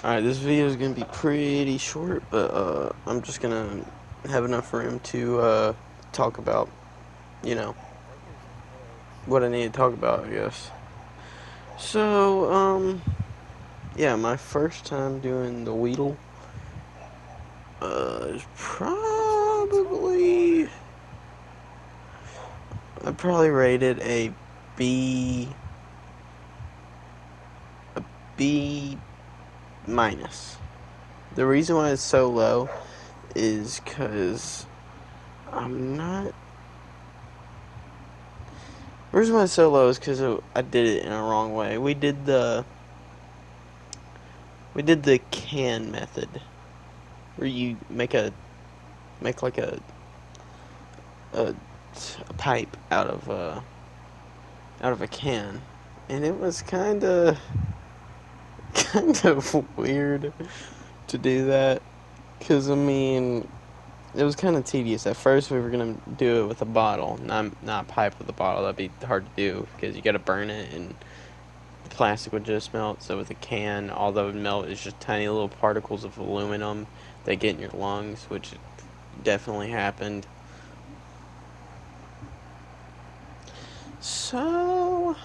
Alright, this video is gonna be pretty short, but I'm just gonna have enough room to talk about, you know, what I need to talk about, I guess. So, yeah, my first time doing the Weedle is probably, I'd probably rate it a B, a B minus. The reason why it's so low is because I'm not. The reason why it's so low is because I did it in a wrong way. We did the can method, where you make like a, a pipe out of a can, and it was kind of weird to do that, because I mean it was kind of tedious. At first, we were gonna do it with a bottle, not a pipe with a bottle. That'd be hard to do because you gotta burn it, and the plastic would just melt. So with a can, although it would melt, it's just tiny little particles of aluminum that get in your lungs, which definitely happened. So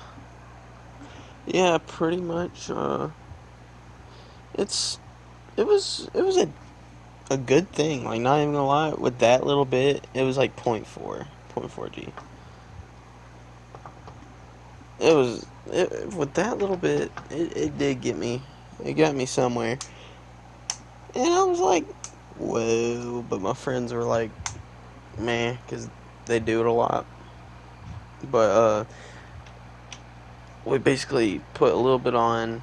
yeah, pretty much. It's it was a good thing. Like, not even gonna lie, with that little bit, it was like point four G. With that little bit, it did get me. It got me somewhere, and I was like, whoa. But my friends were like, man, because they do it a lot. But we basically put a little bit on,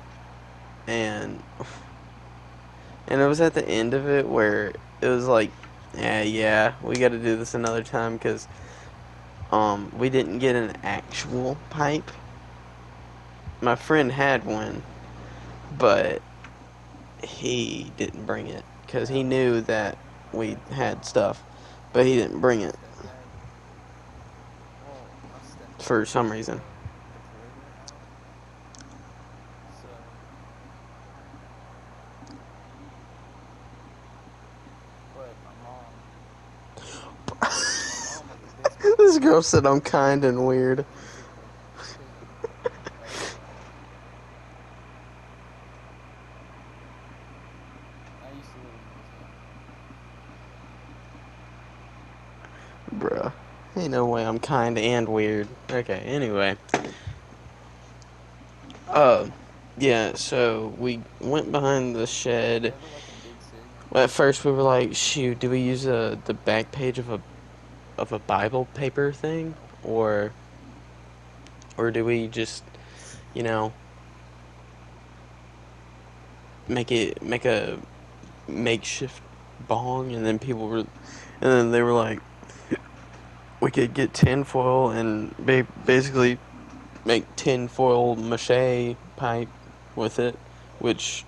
and it was at the end of it where it was like, yeah, we got to do this another time because we didn't get an actual pipe. My friend had one, but he didn't bring it because he knew that we had stuff, but he didn't bring it for some reason. This girl said I'm kind and weird. Bruh. Ain't no way I'm kind and weird. Okay, anyway. Uh, yeah, so we went behind the shed. Well, at first we were like, shoot, do we use the back page of a Bible paper thing? Or do we just, you know, make a makeshift bong, and then they were like, we could get tinfoil and basically make tinfoil mache pipe with it, which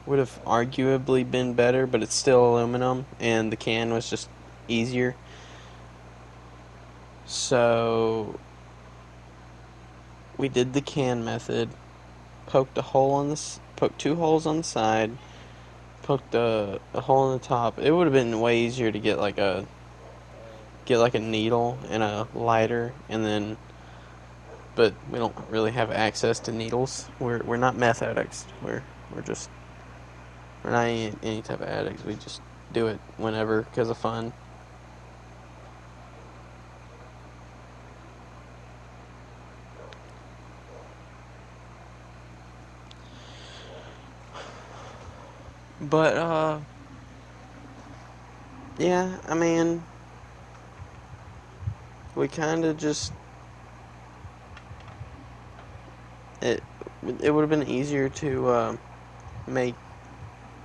would have arguably been better, but it's still aluminum, and the can was just easier. So we did the can method, poked two holes on the side, poked a hole in the top. It would have been way easier to get like a needle and a lighter, and then, but we don't really have access to needles. We're not meth addicts. We're just we're not any type of addicts. We just do it whenever because of fun. But yeah, I mean, we kind of just it it would have been easier to make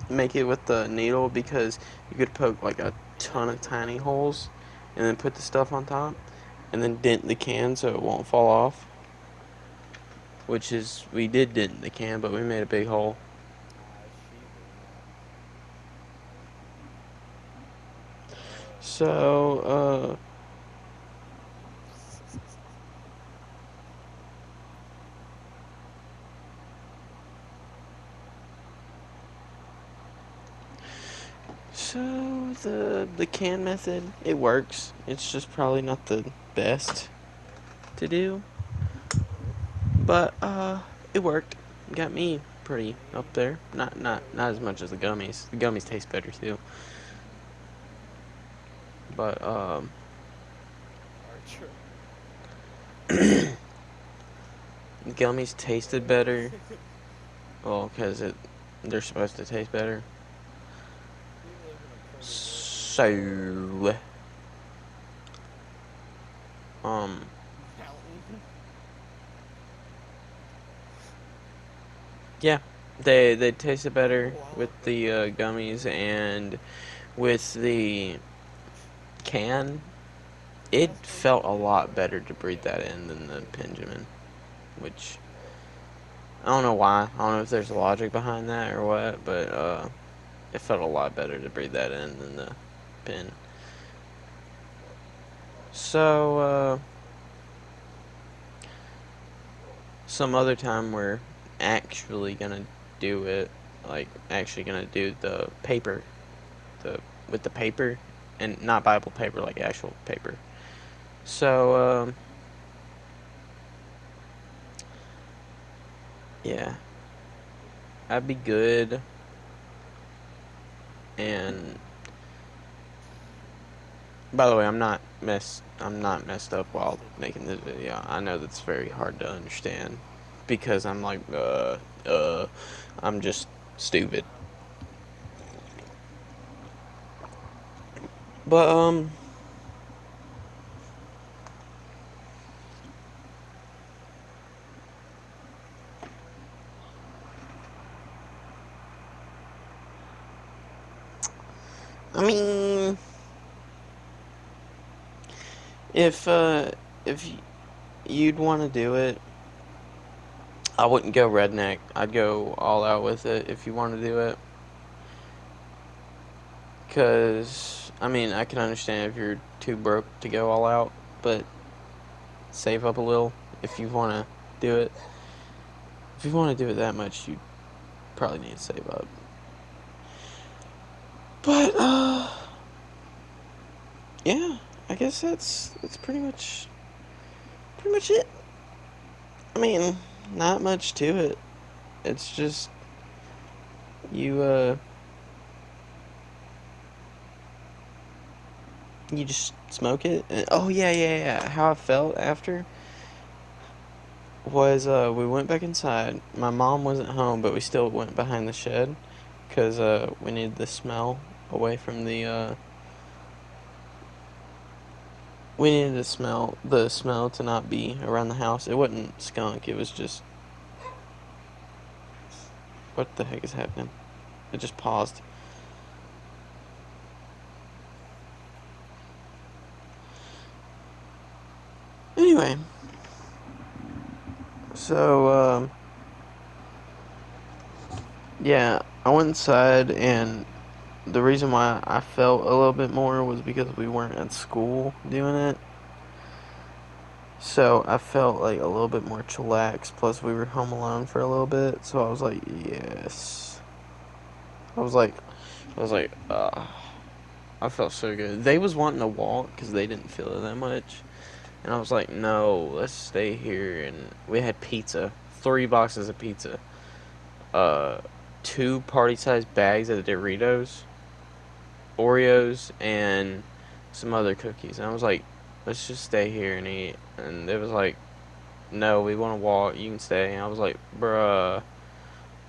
make it with the needle because you could poke like a ton of tiny holes and then put the stuff on top and then dent the can so it won't fall off. Which is, we did dent the can, but we made a big hole. So, So the can method, it works. It's just probably not the best to do, but it worked. Got me pretty up there. Not as much as the gummies. The gummies taste better too. But the gummies tasted better. Well, because they're supposed to taste better. So um yeah, they tasted better with the gummies, and with the can. It felt a lot better to breathe that in than the Benjamin, which I don't know why. I don't know if there's logic behind that or what, but it felt a lot better to breathe that in than the pin. So some other time we're actually gonna do it, like actually gonna do the paper, the with the paper, and not Bible paper, like actual paper. So yeah, that'd be good. And by the way, I'm not messed up while making this video. I know that's very hard to understand because I'm like I'm just stupid. But I mean, if if you'd want to do it, I wouldn't go redneck. I'd go all out with it if you want to do it. Cause I mean, I can understand if you're too broke to go all out, but save up a little if you want to do it. If you want to do it that much, you probably need to save up. But yeah, I guess that's pretty much it. I mean, not much to it. It's just you you just smoke it. And, oh yeah. How I felt after was we went back inside. My mom wasn't home, but we still went behind the shed because we needed the smell away from the we needed the smell to not be around the house. It wasn't skunk. It was just what the heck is happening? It just paused. Anyway, so yeah, I went inside, and the reason why I felt a little bit more was because we weren't at school doing it. So I felt like a little bit more chillaxed. Plus, we were home alone for a little bit, so I was like, yes. I was like, I was like, I felt so good. They was wanting to walk because they didn't feel it that much, and I was like, no, let's stay here. And we had pizza, 3 boxes of pizza, uh, 2 party-sized bags of Doritos, Oreos, and some other cookies. And I was like, let's just stay here and eat. And it was like, no, we want to walk. You can stay. And I was like, bruh.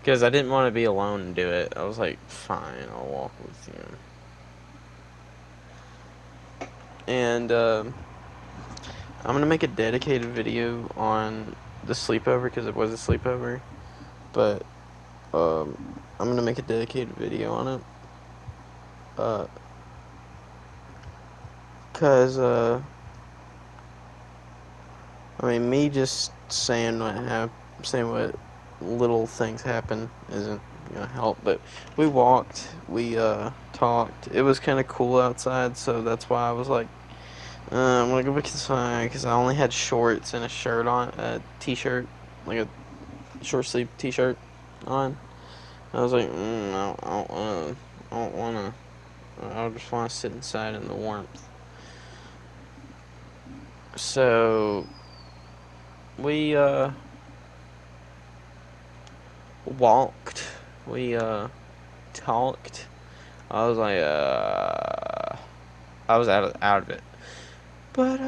Because I didn't want to be alone and do it. I was like, fine, I'll walk with you. And I'm going to make a dedicated video on the sleepover because it was a sleepover. But I'm going to make a dedicated video on it. Because, I mean, me just saying saying what little things happen isn't gonna help. But we walked, we talked. It was kind of cool outside, so that's why I was like, I'm gonna go back inside because I only had shorts and a shirt on, a t-shirt, like a short sleeve t-shirt on. I was like, I don't wanna. I just want to sit inside in the warmth. So we walked. We talked. I was like, I was out of it. But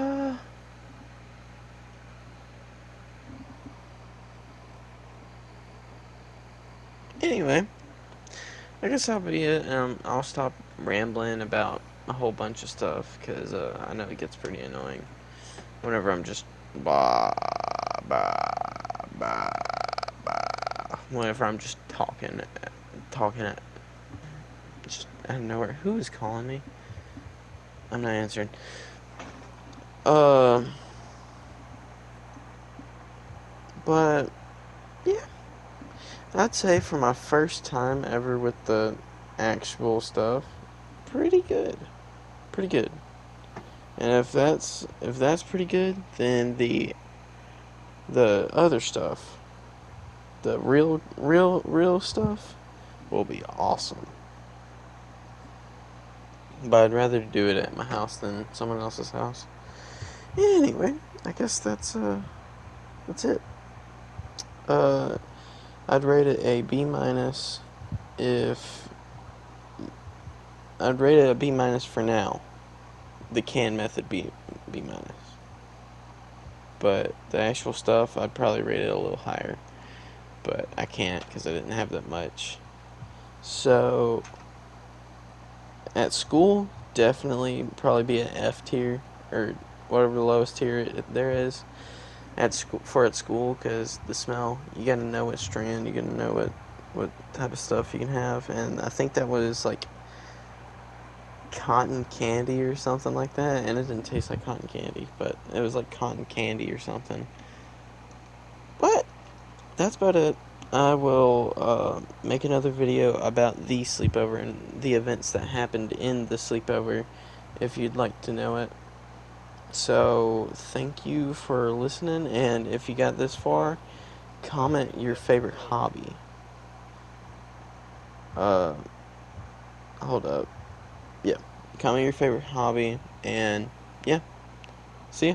anyway, I guess that'll be it. I'll stop rambling about a whole bunch of stuff because I know it gets pretty annoying whenever I'm just blah blah blah blah. Whenever I'm just talking just out of nowhere. Who is calling me? I'm not answering. Um, but yeah, I'd say for my first time ever with the actual stuff, pretty good. Pretty good. And if that's pretty good, then the other stuff, the real stuff will be awesome. But I'd rather do it at my house than someone else's house. Anyway, I guess that's it. Uh I'd rate it a B minus if I'd rate it a B minus for now. The can method B minus. But the actual stuff, I'd probably rate it a little higher. But I can't because I didn't have that much. So at school, definitely probably be an F tier or whatever the lowest tier there is at school because the smell, you gotta know what strand, you gotta know what type of stuff you can have, and I think that was like cotton candy or something like that, and it didn't taste like cotton candy, but it was like cotton candy or something. But that's about it. I will make another video about the sleepover and the events that happened in the sleepover if you'd like to know it. So, thank you for listening, and if you got this far, comment your favorite hobby. Uh, hold up. Yeah. Comment your favorite hobby, and yeah. See ya.